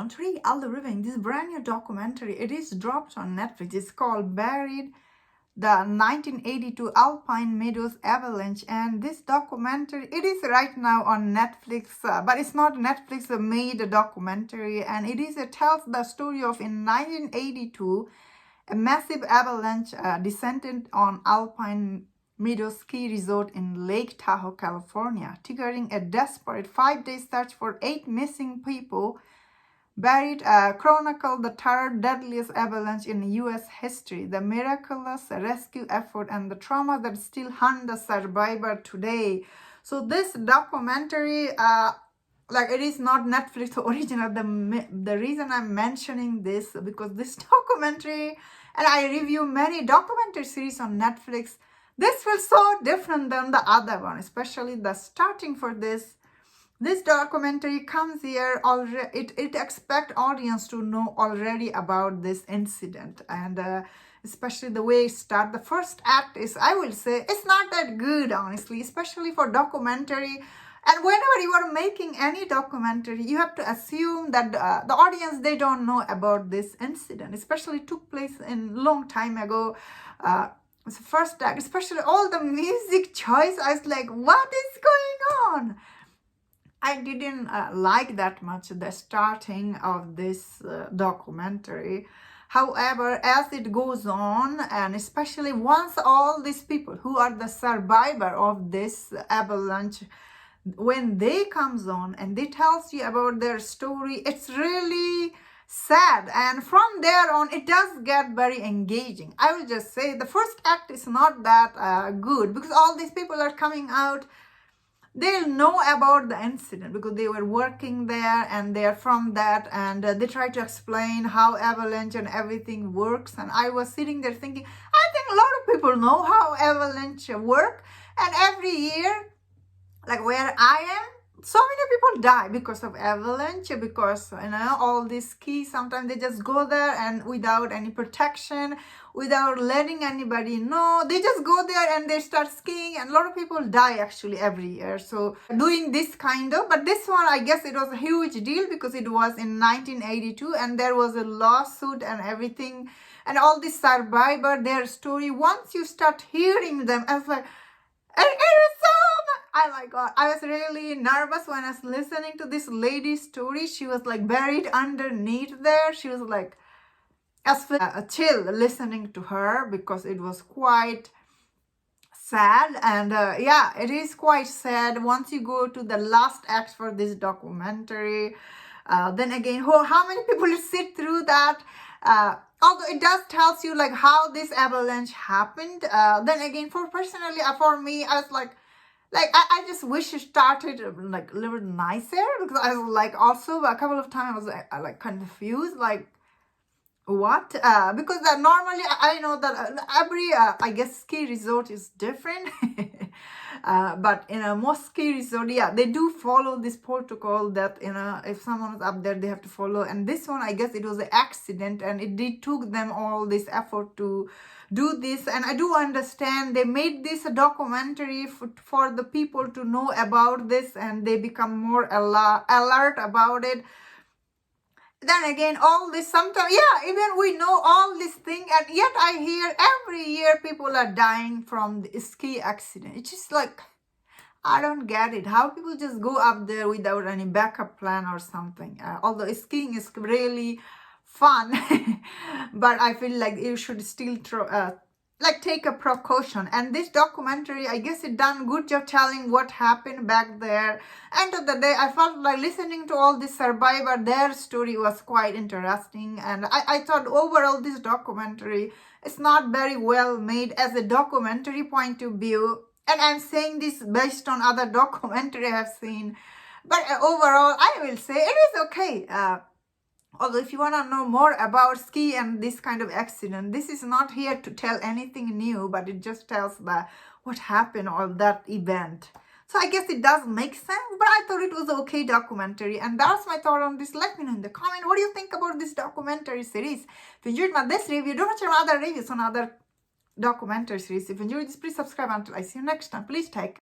on 3, I'll be reviewing this brand new documentary. It is dropped on Netflix. It's called Buried, the 1982 Alpine Meadows Avalanche. And this documentary, it is right now on Netflix, but it's not Netflix made a documentary. And it tells the story of in 1982, a massive avalanche descended on Alpine Meadows ski resort in Lake Tahoe, California, triggering a desperate 5-day search for 8 missing people. Buried chronicled the third deadliest avalanche in U.S. history, the miraculous rescue effort, and the trauma that still haunt the survivor today. So this documentary, it is not Netflix original. The reason I'm mentioning this, because this documentary, and I review many documentary series on Netflix, this feels so different than the other one, especially the starting for this. This documentary comes here already. It expects audience to know already about this incident, and especially the way it starts. The first act is, I will say, it's not that good, honestly, especially for documentary. And whenever you are making any documentary, you have to assume that the audience, they don't know about this incident, especially took place in long time ago. It's the first act, especially all the music choice. I was like, what is going on? I didn't like that much the starting of this documentary. However, as it goes on, and especially once all these people who are the survivor of this avalanche, when they comes on and they tells you about their story, it's really sad. And from there on, it does get very engaging. I will just say the first act is not that good, because all these people are coming out. They'll know about the incident because they were working there and they're from that, and they try to explain how avalanche and everything works. And I was sitting there thinking, I think a lot of people know how avalanche work, and every year, like where I am, so many people die because of avalanche, because all these skis, sometimes they just go there and without any protection, without letting anybody know, they just go there and they start skiing, and a lot of people die actually every year. So doing this kind of, but this one, I guess it was a huge deal because it was in 1982 and there was a lawsuit and everything, and all this survivor, their story, once you start hearing them, I was like, it is so much. Oh my God, I was really nervous when I was listening to this lady's story. She was like buried underneath there. She was like, I was a chill listening to her because it was quite sad. And yeah, it is quite sad once you go to the last act for this documentary. Then again, how many people sit through that? Although it does tells you like how this avalanche happened. Then again, for me, I was like I just wish it started like a little bit nicer, because I was like, also a couple of times I was like confused, like what? Because normally I know that every I guess ski resort is different. But in a most ski resort, yeah, they do follow this protocol that if someone is up there, they have to follow. And this one, I guess it was an accident, and it took them all this effort to do this. And I do understand they made this a documentary for the people to know about this, and they become more alert about it. Then again, all this sometimes, yeah, even we know all this thing, and yet I hear every year people are dying from the ski accident. It's just like, I don't get it. How people just go up there without any backup plan or something. Although skiing is really fun, but I feel like you should still take a precaution. And this documentary, I guess it done good job telling what happened back there. End of the day, I felt like listening to all this survivor, their story was quite interesting. And I thought overall this documentary is not very well made as a documentary point of view. And I'm saying this based on other documentary I have seen. But overall, I will say it is okay. Although if you want to know more about ski and this kind of accident, this is not here to tell anything new, but it just tells what happened or that event. So I guess it does make sense, but I thought it was an okay documentary. And that's my thought on this. Let me know in the comment, what do you think about this documentary series? If you enjoyed this review, don't watch my other reviews on other documentary series. If you enjoyed this, please subscribe. Until I see you next time, please take care.